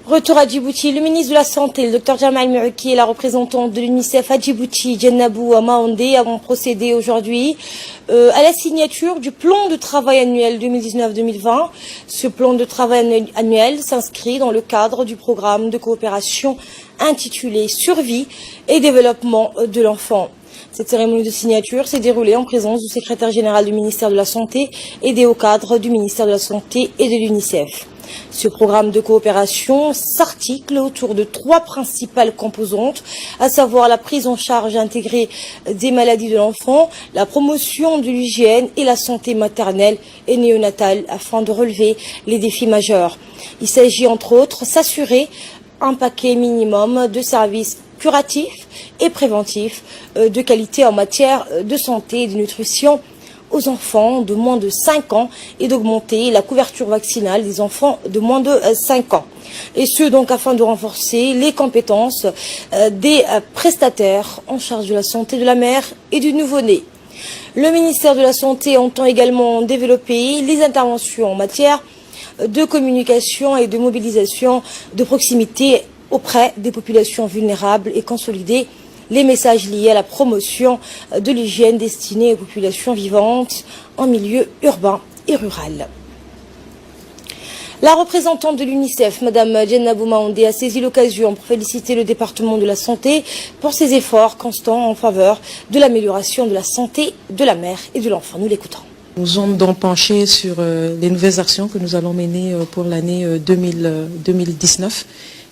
Retour à Djibouti, le ministre de la Santé, le Dr Jamal Muriki et la représentante de l'UNICEF à Djibouti, Djennabou Maoundé, avons procédé aujourd'hui à la signature du plan de travail annuel 2019-2020. Ce plan de travail annuel s'inscrit dans le cadre du programme de coopération intitulé Survie et développement de l'enfant. Cette cérémonie de signature s'est déroulée en présence du secrétaire général du ministère de la Santé et des hauts cadres du ministère de la Santé et de l'UNICEF. Ce programme de coopération s'articule autour de trois principales composantes, à savoir la prise en charge intégrée des maladies de l'enfant, la promotion de l'hygiène et la santé maternelle et néonatale afin de relever les défis majeurs. Il s'agit entre autres s'assurer un paquet minimum de services curatifs et préventifs de qualité en matière de santé et de nutrition aux enfants de moins de 5 ans et d'augmenter la couverture vaccinale des enfants de moins de 5 ans. Et ce, donc, afin de renforcer les compétences des prestataires en charge de la santé de la mère et du nouveau-né. Le ministère de la Santé entend également développer les interventions en matière de communication et de mobilisation de proximité auprès des populations vulnérables et consolider les messages liés à la promotion de l'hygiène destinée aux populations vivantes en milieu urbain et rural. La représentante de l'UNICEF, Mme Djennabou Maoundé, a saisi l'occasion pour féliciter le département de la santé pour ses efforts constants en faveur de l'amélioration de la santé de la mère et de l'enfant. Nous l'écoutons. Nous sommes donc penchés sur les nouvelles actions que nous allons mener pour l'année 2019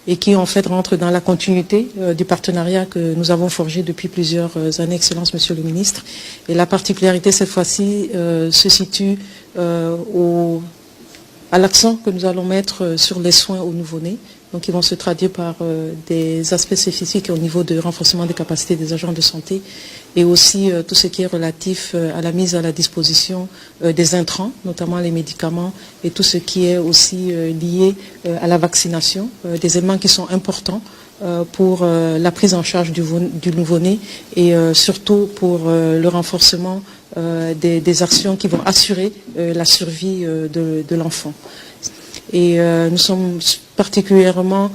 et qui en fait rentrent dans la continuité du partenariat que nous avons forgé depuis plusieurs années, Excellence Monsieur le Ministre. Et la particularité cette fois-ci se situe à l'accent que nous allons mettre sur les soins aux nouveau-nés. Donc ils vont se traduire par des aspects spécifiques au niveau de renforcement des capacités des agents de santé et aussi tout ce qui est relatif à la mise à la disposition des intrants, notamment les médicaments et tout ce qui est aussi lié à la vaccination, des éléments qui sont importants pour la prise en charge du nouveau-né et surtout pour le renforcement des actions qui vont assurer la survie de l'enfant. Et nous sommes particulièrement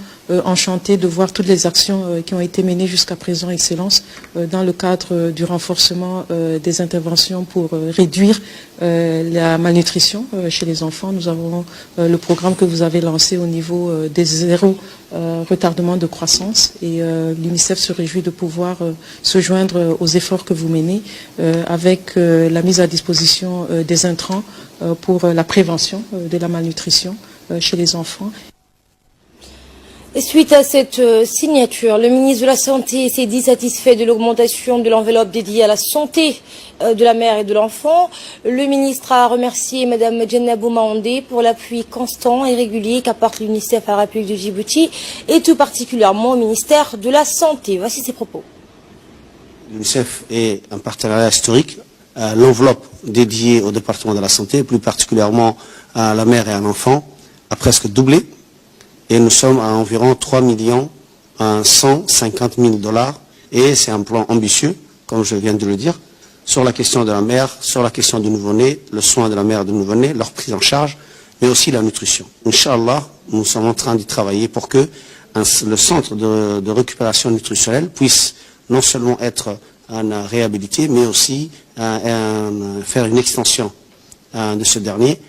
enchantés de voir toutes les actions qui ont été menées jusqu'à présent, Excellence, dans le cadre du renforcement des interventions pour réduire la malnutrition chez les enfants. Nous avons le programme que vous avez lancé au niveau des zéro retardement de croissance et l'UNICEF se réjouit de pouvoir se joindre aux efforts que vous menez avec la mise à disposition des intrants pour la prévention de la malnutrition chez les enfants. Et suite à cette signature, le ministre de la Santé s'est dit satisfait de l'augmentation de l'enveloppe dédiée à la santé de la mère et de l'enfant. Le ministre a remercié Mme Djennabou Maoundé pour l'appui constant et régulier qu'apporte l'UNICEF à la République de Djibouti et tout particulièrement au ministère de la Santé. Voici ses propos. L'UNICEF est un partenariat historique. L'enveloppe dédiée au département de la santé, plus particulièrement à la mère et à l'enfant, a presque doublé. Et nous sommes à environ 3 150 000 $. Et c'est un plan ambitieux, comme je viens de le dire, sur la question de la mère, sur la question du nouveau-né, le soin de la mère et du nouveau-né, leur prise en charge, mais aussi la nutrition. Inch'Allah, nous sommes en train d'y travailler pour que le centre de récupération nutritionnelle puisse non seulement être réhabilité, mais aussi faire une extension de ce dernier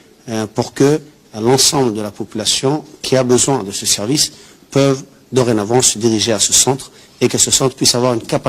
pour que l'ensemble de la population qui a besoin de ce service peuvent dorénavant se diriger à ce centre et que ce centre puisse avoir une capacité